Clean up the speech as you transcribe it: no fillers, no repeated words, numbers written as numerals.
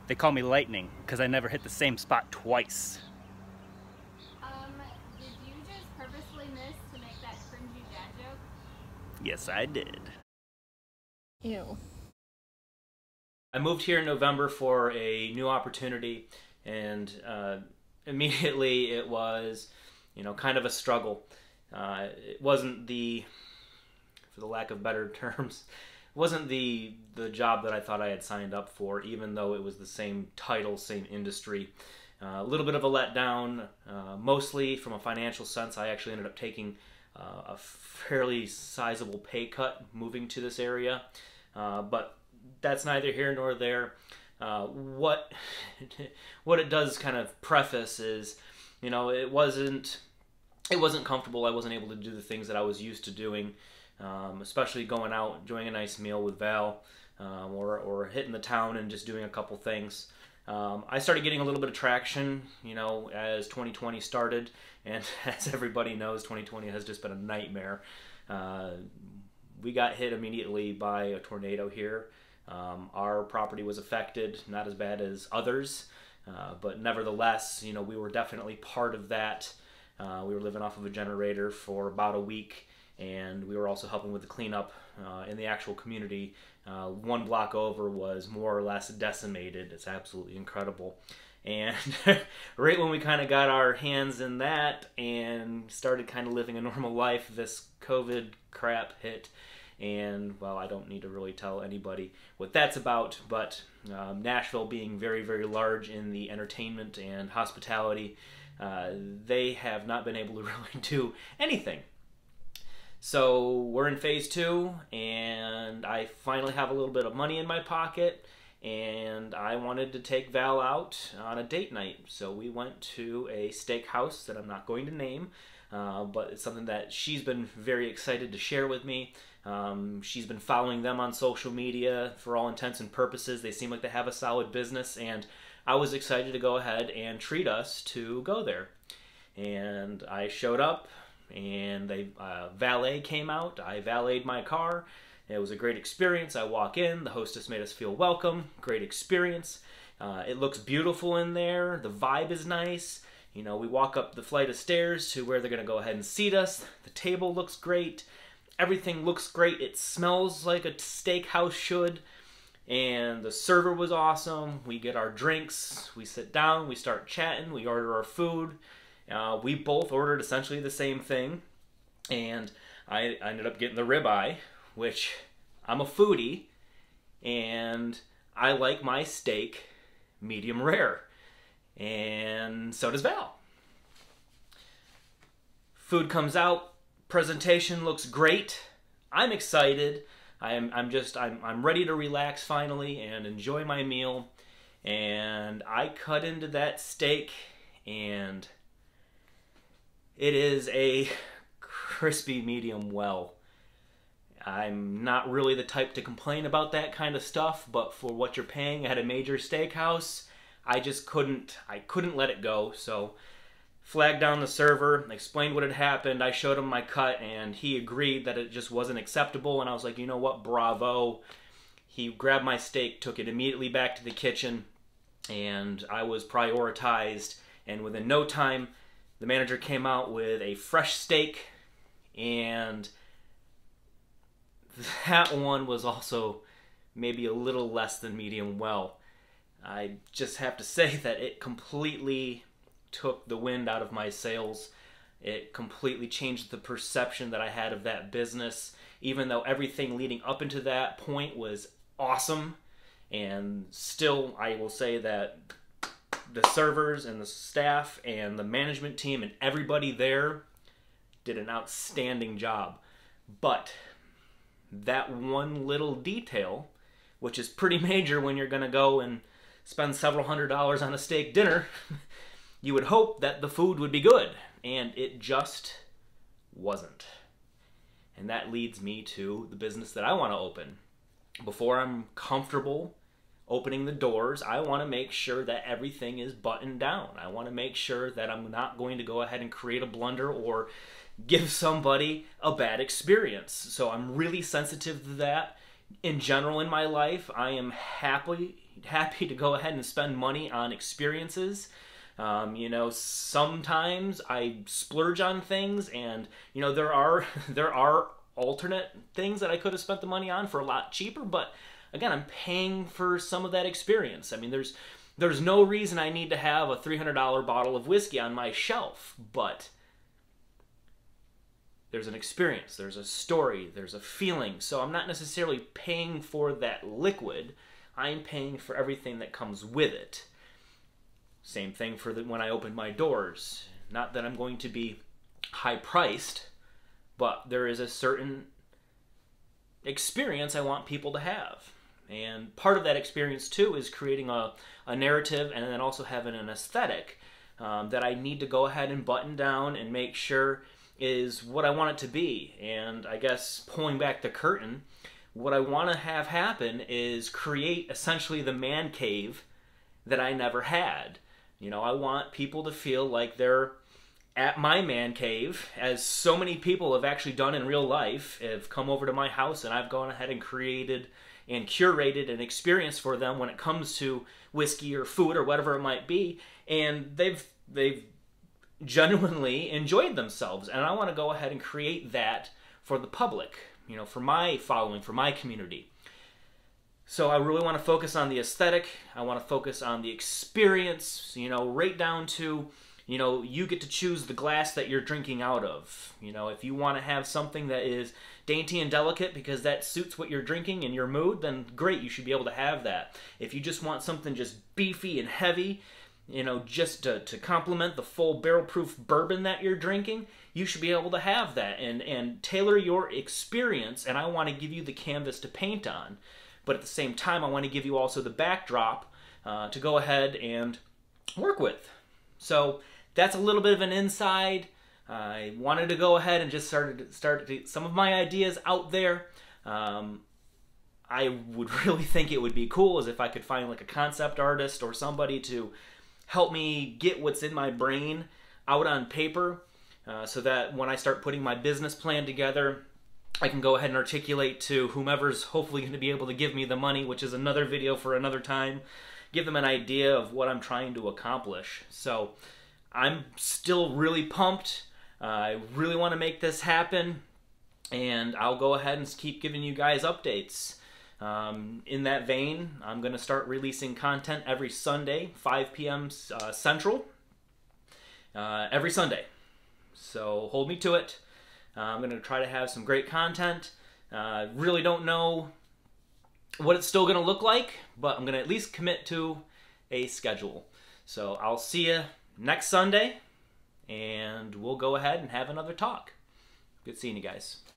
They call me Lightning because I never hit the same spot twice. Did you just purposely miss to make that cringy dad joke? Yes, I did. Ew. I moved here in November for a new opportunity, and immediately it was, kind of a struggle. It wasn't for the lack of better terms, it wasn't the job that I thought I had signed up for, even though it was the same title, same industry. A little bit of a letdown, mostly from a financial sense. I actually ended up taking a fairly sizable pay cut moving to this area, but that's neither here nor there. What it does kind of preface is, it wasn't comfortable. I wasn't able to do the things that I was used to doing, especially going out, enjoying a nice meal with Val, or hitting the town and just doing a couple things. I started getting a little bit of traction, as 2020 started, and as everybody knows, 2020 has just been a nightmare. We got hit immediately by a tornado here. Our property was affected, not as bad as others, but nevertheless, we were definitely part of that. We were living off of a generator for about a week, and we were also helping with the cleanup in the actual community. One block over was more or less decimated. It's absolutely incredible. And right when we kind of got our hands in that and started kind of living a normal life, this COVID crap hit. And, well, I don't need to really tell anybody what that's about, but Nashville being very, very large in the entertainment and hospitality, they have not been able to really do anything. So we're in phase 2, and I finally have a little bit of money in my pocket, and I wanted to take Val out on a date night. So we went to a steakhouse that I'm not going to name, but it's something that she's been very excited to share with me. She's been following them on social media for all intents and purposes. They seem like they have a solid business, and I was excited to go ahead and treat us to go there. And I showed up, and valet came out. I valeted my car. It was a great experience. I walk in. The hostess made us feel welcome. Great experience. It looks beautiful in there. The vibe is nice. We walk up the flight of stairs to where they're going to go ahead and seat us. The table looks great. Everything looks great. It smells like a steakhouse should. And the server was awesome. We get our drinks. We sit down. We start chatting. We order our food. We both ordered essentially the same thing. And I ended up getting the ribeye, which I'm a foodie. And I like my steak medium rare. And so does Val. Food comes out. Presentation looks great. I'm excited. I'm ready to relax finally and enjoy my meal. And I cut into that steak, and it is a crispy medium well. I'm not really the type to complain about that kind of stuff, but for what you're paying at a major steakhouse, I couldn't let it go. So flagged down the server, explained what had happened. I showed him my cut, and he agreed that it just wasn't acceptable. And I was like, you know what, bravo. He grabbed my steak, took it immediately back to the kitchen, and I was prioritized. And within no time, the manager came out with a fresh steak, and that one was also maybe a little less than medium well. I just have to say that it completely took the wind out of my sails. It completely changed the perception that I had of that business, even though everything leading up into that point was awesome. And still, I will say that the servers and the staff and the management team and everybody there did an outstanding job. But that one little detail, which is pretty major when you're going to go and spend several $100s on a steak dinner, you would hope that the food would be good, and it just wasn't. And that leads me to the business that I want to open. Before I'm comfortable opening the doors, I want to make sure that everything is buttoned down. I want to make sure that I'm not going to go ahead and create a blunder or give somebody a bad experience. So I'm really sensitive to that. In general in my life, I am happy happy to go ahead and spend money on experiences. You know, sometimes I splurge on things, and you know, there are alternate things that I could have spent the money on for a lot cheaper, but again, I'm paying for some of that experience. I mean, there's no reason I need to have a $300 bottle of whiskey on my shelf, but there's an experience, there's a story, there's a feeling. So I'm not necessarily paying for that liquid, I'm paying for everything that comes with it. Same thing for when I open my doors. Not that I'm going to be high priced, but there is a certain experience I want people to have. And part of that experience too is creating a narrative, and then also having an aesthetic that I need to go ahead and button down and make sure is what I want it to be. And I guess pulling back the curtain, what I want to have happen is create essentially the man cave that I never had. You know, I want people to feel like they're at my man cave, as so many people have actually done in real life, have come over to my house and I've gone ahead and created and curated an experience for them when it comes to whiskey or food or whatever it might be, and they've genuinely enjoyed themselves, and I want to go ahead and create that for the public, you know, for my following, for my community. So I really want to focus on the aesthetic, I want to focus on the experience, you know, right down to, you know, you get to choose the glass that you're drinking out of. You know, if you want to have something that is dainty and delicate because that suits what you're drinking and your mood, then great, you should be able to have that. If you just want something just beefy and heavy, you know, just to complement the full barrel-proof bourbon that you're drinking, you should be able to have that and tailor your experience, and I want to give you the canvas to paint on. But at the same time, I want to give you also the backdrop to go ahead and work with. So that's a little bit of an inside. I wanted to go ahead and just start some of my ideas out there. I would really think it would be cool is if I could find like a concept artist or somebody to help me get what's in my brain out on paper, so that when I start putting my business plan together, I can go ahead and articulate to whomever's hopefully going to be able to give me the money, which is another video for another time, give them an idea of what I'm trying to accomplish. So I'm still really pumped. I really want to make this happen, and I'll go ahead and keep giving you guys updates. In that vein, I'm going to start releasing content every Sunday, 5 p.m. Central, every Sunday. So hold me to it. I'm going to try to have some great content. Really don't know what it's still going to look like, but I'm going to at least commit to a schedule. So I'll see you next Sunday, and we'll go ahead and have another talk. Good seeing you guys.